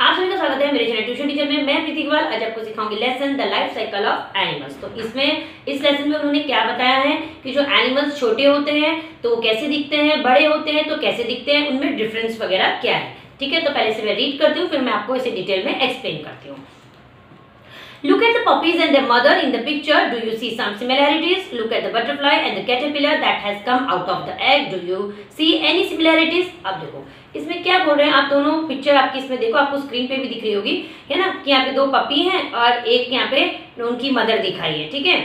आप सभी का स्वागत है मेरे चैनल ट्यूशन टीचर में। मैं प्रीति इकबाल आज आपको सिखाऊंगी lesson the life cycle of animals. तो इसमें इस लेसन में उन्होंने क्या बताया है कि जो एनिमल्स छोटे होते हैं तो वो कैसे दिखते हैं, बड़े होते हैं तो कैसे दिखते हैं, उनमें डिफरेंस वगैरह क्या है। ठीक है, तो पहले से मैं रीड करती हूँ, फिर मैं आपको इसे डिटेल में एक्सप्लेन करती हूँ। Look at the puppies and their mother in the picture. Do you see some similarities? Look at the butterfly and the caterpillar that has come out of the egg. Do you see any similarities? अब देखो इसमें क्या बोल रहे हैं, आप दोनों picture आपकी इसमें देखो, आपको स्क्रीन पे भी दिख रही होगी, है ना, कि यहाँ पे दो पपी हैं और एक यहाँ पे उनकी मदर दिखाई है। ठीक है,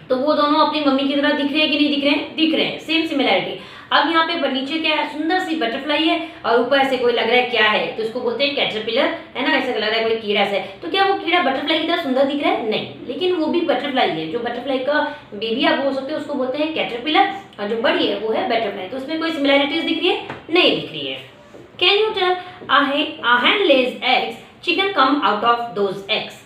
तो वो दोनों अपनी मम्मी की तरह दिख रहे हैं कि नहीं दिख रहे हैं? दिख रहे हैं, सेम सिमिलैरिटी। अब यहाँ पे नीचे क्या है, सुंदर सी बटरफ्लाई है और ऊपर ऐसे कोई लग रहा है क्या है, तो इसको बोलते हैं कैटरपिलर, है ना, ऐसा लग रहा है कोई कीड़ा से। तो क्या वो कीड़ा बटरफ्लाई की तरह सुंदर दिख रहा है? नहीं, लेकिन वो भी बटरफ्लाई है। जो बटरफ्लाई का बेबी आप बोल सकते हो उसको बोलते हैं कैटरपिलर और जो बड़ी है वो है बटरफ्लाई। तो उसमें कोई सिमिलैरिटीज दिख रही है? नहीं दिख रही है। Can you tell a hen lays eggs, chicken come out of those eggs.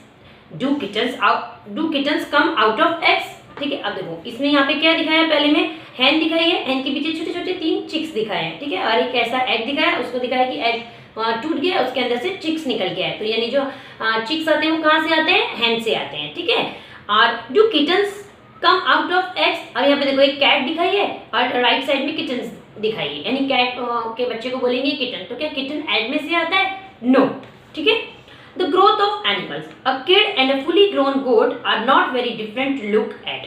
Do kittens come out of eggs? ठीक है, अब देखो इसमें यहाँ पे क्या दिखाया है, पहले में हैन दिखाई है, हैन के पीछे छोटे छोटे 3 चिक्स दिखाए हैं। ठीक है, और एक ऐसा एग दिखाया है, उसको दिखाया कि एग टूट गया, उसके अंदर से चिक्स निकल गया है। तो यानी जो चिक्स आते हैं वो कहाँ से आते हैं? हैन से आते हैं। ठीक है, और do kittens come out of eggs, और यहाँ पे देखो एक कैट दिखाई है और राइट साइड में किटन्स दिखाई है, यानी कैट के बच्चे को बोलेंगे किटन। तो क्या किटन एग में से आता है? नो। ठीक है, The growth of animals. A kid and a fully grown goat are not very different to look at.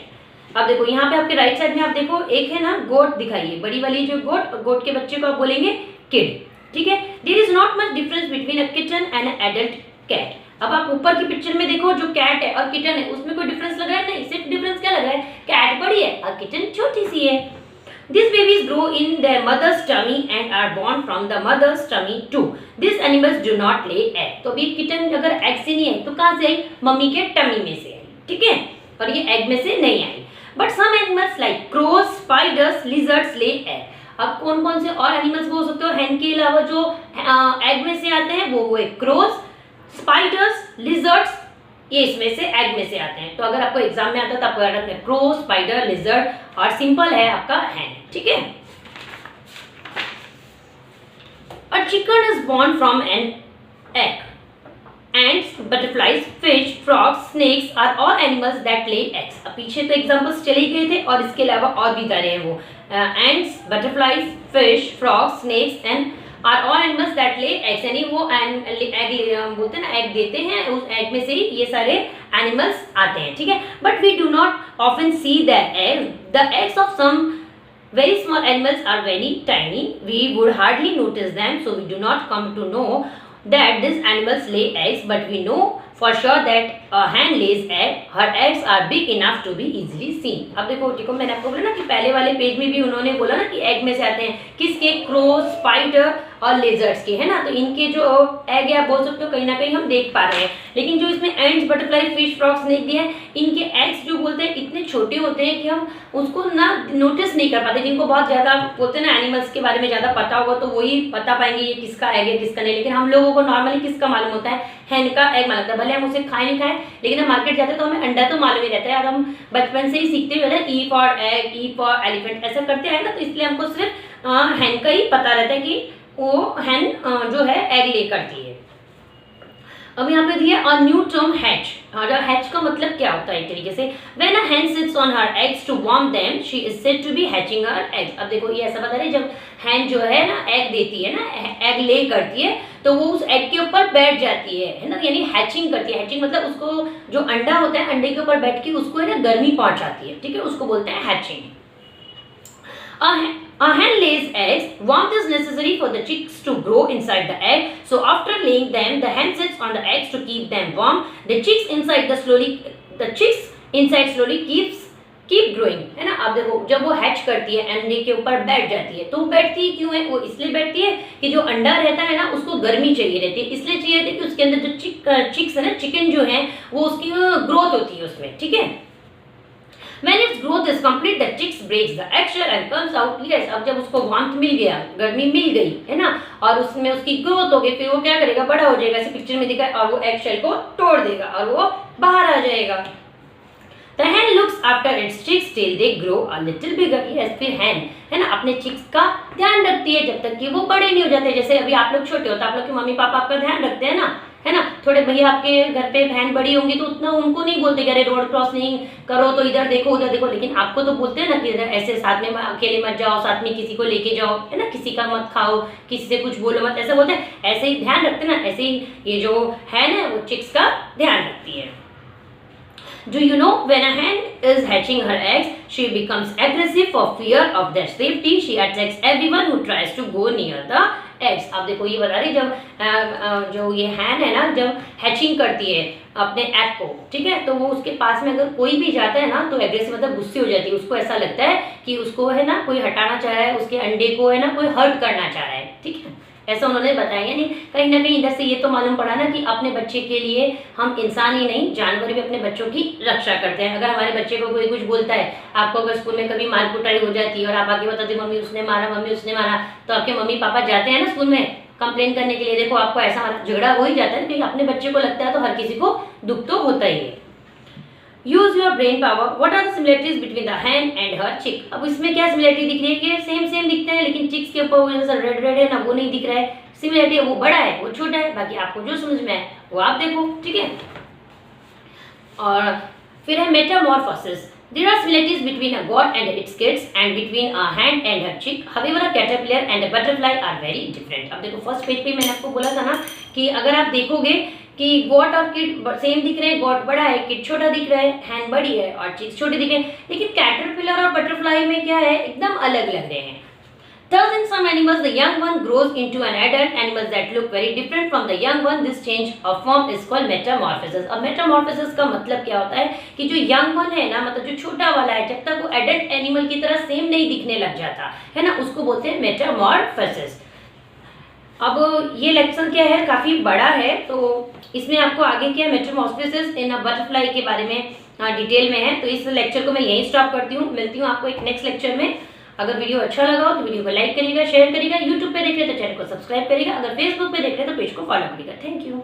अब देखो यहाँ पे आपके राइट साइड में आप देखो एक है ना गोट दिखाई है, बड़ी वाली जो गोट के बच्चे को आप बोलेंगे किड। ठीक है, There is not much difference between a kitten and an adult cat. अब आप ऊपर की पिक्चर में देखो जो कैट है और किटन है उसमें कोई डिफरेंस लग रहा है? नहीं, सिर्फ डिफरेंस क्या लग रहा है, कैट बड़ी है और किटन छोटी सी है। These babies grow in their mother's tummy and are born from the mother's tummy too. These animals do not lay egg. तो अभी किटन अगर एग से नहीं आई तो कहाँ से आई? मम्मी के टमी में से आई। ठीक है, और ये एग में से नहीं आई। But some animals like crows, spiders, lizards lay egg. अब कौन कौन से और एनिमल्स बोल सकते हो हैन के अलावा जो एग में से आते हैं? वो है क्रोज, स्पाइडर्स, लिजर्ड्स, ये इसमें से एग में से आते हैं। तो अगर आपको एग्जाम में आता है तो आपको याद रखना है क्रो, स्पाइडर, लिजर्ड और सिंपल है आपका हैन। ठीक है, A chicken is born from an egg. Ants, butterflies, fish, frogs, snakes are all animals that lay eggs. अब पीछे तो एग्जाम्पल्स चले गए थे और इसके अलावा और भी सारे हैं वो ants, butterflies, fish, frogs, snakes and are all animals that lay eggs. यानी वो एग बोलते हैं ना, एग देते हैं, उस एग में से ही ये सारे एनिमल्स आते हैं। ठीक है, but we do not often see that egg the eggs of some very small animals are very tiny. We would hardly notice them, so we do not come to know that these animals lay eggs, but we know for sure that a hen lays egg. Her eggs are big enough to be easily seen. अब देखो ठीक है, मैंने आपको बोला ना कि पहले वाले पेज में भी उन्होंने बोला ना कि एग में से आते हैं किसके? क्रो, स्पाइडर और लेजर्ड्स के, है ना। तो इनके जो एग है आप बोल सकते हो कहीं ना कहीं हम देख पा रहे हैं, लेकिन जो इसमें ends, butterfly, fish, frog, snake दिया है, इनके एग्स जो बोलते हैं इतने छोटे होते हैं कि हम उसको ना नोटिस नहीं कर पाते। जिनको बहुत ज्यादा बोलते हैं ना एनिमल्स के बारे में ज्यादा पता होगा तो वही बता पाएंगे ये किसका एग है किसका नहीं, लेकिन हम लोगों को नॉर्मली किसका मालूम होता है? हैन का एग मालूम होता है। भले हम उसे खाए नहीं खाए, लेकिन हम मार्केट जाते हैं तो हमें अंडा तो मालूम ही रहता है और हम बचपन से ही सीखते हुए E for egg, E for elephant ऐसा करते हैं ना, तो इसलिए हमको सिर्फ हैन का ही पता रहता है कि वो हैन जो है एग ले करती है। अब यहाँ पे दिया अ न्यू टर्म हैच। और हैच का मतलब क्या होता है एक तरीके से? When a hen sits on her eggs to warm them, she is said to be hatching her eggs. अब देखो ये ऐसा बता रहे, जब हैन जो है ना एग देती है ना, एग ले करती है, तो वो उस एग के ऊपर बैठ जाती है ना, यानी हैचिंग करती है। हैचिंग मतलब उसको जो अंडा होता है अंडे के ऊपर बैठ के उसको है ना गर्मी पहुंचाती है। ठीक है, उसको बोलते हैं hatching. A hen lays eggs. Warmth is necessary for the chicks to grow inside the egg. So after laying them, the hen sits on the eggs to keep them warm. The chicks inside slowly keep growing. है ना। अब देखो जब वो hatch करती है अंडे के ऊपर बैठ जाती है, तो बैठती क्यों है? वो इसलिए बैठती है कि जो अंडा रहता है ना उसको गर्मी चाहिए रहती है, इसलिए चाहिए रहती है कि उसके अंदर जो चिक्स है ना, चिकन जो है वो उसकी ग्रोथ होती है उसमें। ठीक है, When its growth is complete, the chicks breaks the eggshell and comes out. Yes, अब जब उसको वार्मथ मिल गया, गर्मी मिल गई, है ना, और उसमें उसकी ग्रोथ हो गई, फिर वो क्या करेगा? बड़ा हो जाएगा, ऐसे पिक्चर में दिखा, और वो एगशेल को तोड़ देगा और वो बाहर आ जाएगा। The hen looks after its chicks till they grow a little bigger. Yes, फिर hen है ना अपने चिक्स का ध्यान रखती है जब तक कि वो बड़े नहीं हो जाते। जैसे अभी आप लोग छोटे हो तो आप लोग के मम्मी पापा आपका ध्यान रखते हैं ना, है ना। थोड़े भैया आपके घर पे बहन बड़ी होंगी तो उतना उनको नहीं बोलते कि अरे रोड क्रॉस नहीं करो तो इधर देखो उधर देखो, लेकिन आपको तो बोलते हैं ना कि इधर ऐसे साथ में अकेले मत जाओ, साथ में किसी को लेके जाओ, है ना, किसी का मत खाओ, किसी से कुछ बोलो मत, ऐसा बोलते हैं। ऐसे ही ध्यान रखते हैं ना, ऐसे ही ये जो है ना वो चिक्स का ध्यान रखती है। Do you know when a hen is hatching her eggs, she becomes aggressive for fear of their safety. She attacks everyone who tries to go near the eggs. आप देखो ये बता रही जब जो ये हैन है ना जब हैचिंग करती है अपने एग को, ठीक है, तो वो उसके पास में अगर कोई भी जाता है ना तो एग्रेसिव मतलब गुस्से हो जाती है। उसको ऐसा लगता है कि उसको है ना कोई हटाना चाह रहा है, उसके अंडे को है ना कोई हर्ट करना चाह रहा है, ठीक है, ऐसा उन्होंने बताया। यानी कहीं ना कहीं इधर से ये तो मालूम पड़ा ना कि अपने बच्चे के लिए हम इंसान ही नहीं जानवर भी अपने बच्चों की रक्षा करते हैं। अगर हमारे बच्चे को कोई कुछ बोलता है, आपको अगर स्कूल में कभी मार कुटाई हो जाती है और आप आके बताते मम्मी उसने मारा, मम्मी उसने मारा, तो आपके मम्मी पापा जाते हैं ना स्कूल में कंप्लेन करने के लिए, देखो आपको ऐसा मारा, झगड़ा हो ही जाता है क्योंकि अपने बच्चे को लगता है तो हर किसी को दुख तो होता ही है। Use your brain power. What are the similarities between the hen and her chick. अब इसमें क्या सिमिलरिटी दिख रही है कि सेम दिखते हैं, लेकिन चिक्स के ऊपर वो जैसा रेड है ना वो नहीं दिख रहा है। सिमिलरिटी है वो बड़ा है वो छोटा है, बाकी आपको जो समझ में आए वो आप देखो, ठीक है। और फिर है Metamorphosis. There are similarities between a goat and its kids and between a hen and her chick. However, a caterpillar and a butterfly are very different. अब देखो फर्स्ट पेज पे मैंने आपको बोला था ना कि अगर आप देखोगे कि गोट और किड सेम दिख रहे हैं, गोट बड़ा है, किड छोटा दिख रहा है, हैन बड़ी है और चिक्स छोटे दिख रहे हैं, लेकिन कैटरपिलर और बटरफ्लाई में क्या है एकदम अलग लग रहे हैं। Thus, in some animals, the young one grows into an adult. Animals that look very different from the young one, this change of form is called metamorphosis. अब metamorphosis का मतलब क्या होता है कि जो young one है ना, मतलब जो छोटा वाला है, जब तक वो adult animal की तरह सेम नहीं दिखने लग जाता है ना, उसको बोलते हैं metamorphosis। अब ये लेक्चर क्या है काफी बड़ा है, तो इसमें आपको आगे क्या मेटामॉर्फोसिस इन अ बटरफ्लाई के बारे में डिटेल में है। तो इस लेक्चर को मैं यहीं स्टॉप करती हूँ, मिलती हूँ आपको एक नेक्स्ट लेक्चर में। अगर वीडियो अच्छा लगा हो तो वीडियो को लाइक करिएगा, शेयर करिएगा, यूट्यूब पे देख रहे तो चैनल को सब्सक्राइब करिएगा, अगर फेसबुक पे देख रहे तो पेज को फॉलो करिएगा। Thank you.